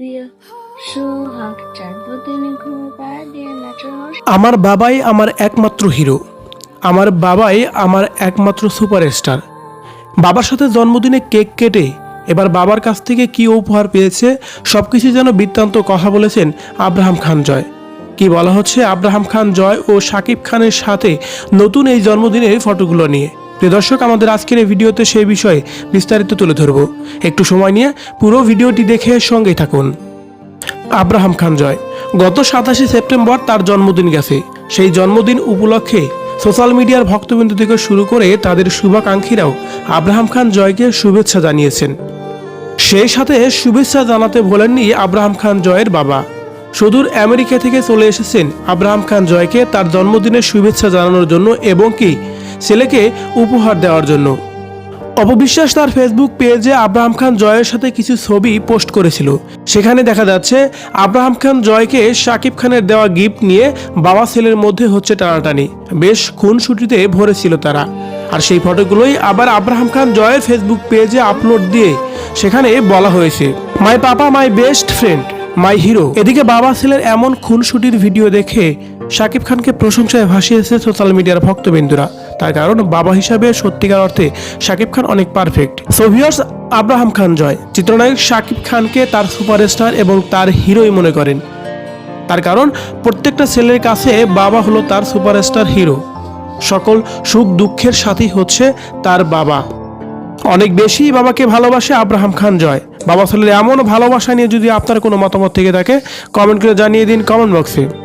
দিয়ে সোহাগ চাঁদ দিনে ঘুমা দিয়ে নাচো। আমার বাবাই আমার একমাত্র হিরো। আমার বাবাই আমার একমাত্র সুপারস্টার। বাবার সাথে জন্মদিনে কেক কেটে এবার বাবার কাছ থেকে কি উপহার পেয়েছে সবকিছু যেন বৃত্তান্ত কথা বলেছেন আব্রাহাম খান জয়। কি বলা হচ্ছে আব্রাহাম খান জয় ও শাকিব খানের সাথে নতুন এই জন্মদিনের ফটোগুলো নিয়ে। প্রিয় দর্শক, আমাদের আজকের এই ভিডিওতে সেই বিষয়ে বিস্তারিত তুলে ধরব। একটু সময় নিয়ে পুরো ভিডিওটি দেখে সঙ্গেই থাকুন। আব্রাহাম খান জয় গত 27শে সেপ্টেম্বর তার জন্মদিন গেছে। সেই জন্মদিন উপলক্ষে সোশ্যাল মিডিয়ার ভক্তবৃন্দ থেকে শুরু করে তাদের শুভাকাঙ্ক্ষীরাও আব্রাহাম খান জয়কে শুভেচ্ছা জানিয়েছেন। সেই সাথে শুভেচ্ছা জানাতে ভোলেননি আব্রাহাম খান জয়ের বাবা। সুদূর আমেরিকা থেকে চলে এসেছেন আব্রাহাম খান জয়কে তার জন্মদিনের শুভেচ্ছা জানানোর জন্য এবং কি ছেলেকে উপহার দেওয়ার জন্য। অপবিশ্বাস তার ফেসবুক পেজে আব্রাহাম খান জয়ের সাথে কিছু ছবি পোস্ট করেছিল। সেখানে দেখা যাচ্ছে আব্রাহাম খান জয়কে শাকিব খানের দেওয়া গিফট নিয়ে বাবা ছেলের মধ্যে হচ্ছে টানাটানি। বেশ খুনসুটিতে ভরেছিল তারা। আর সেই ফটোগুলোই আবার আব্রাহাম খান জয়ের ফেসবুক পেজে আপলোড দিয়ে সেখানে বলা হয়েছে, my papa my best friend my hero. এদিকে বাবা ছেলের এমন খুনসুটির ভিডিও দেখে শাকিব খানকে প্রশংসায় ভাসিয়েছে সোশ্যাল মিডিয়ার ভক্তবৃন্দরা। তার কারণ বাবা হিসাবে সত্যিকার অর্থে শাকিব খান অনেক পারফেক্ট। সো ভিউয়ার্স, আব্রাহাম খান জয় চিত্রনায়ক শাকিব খানকে তার সুপারস্টার এবং তার হিরোই মনে করেন। তার কারণ প্রত্যেকটা ছেলের কাছে বাবা হলো তার সুপারস্টার হিরো। সকল সুখ দুঃখের সাথী হচ্ছে তার বাবা। অনেক বেশি বাবাকে ভালোবাসে আব্রাহাম খান জয়। বাবা ছেলের এমন ভালোবাসা নিয়ে যদি আপনার কোনো মতামত থেকে থাকে কমেন্ট করে জানিয়ে দিন কমেন্ট বক্সে।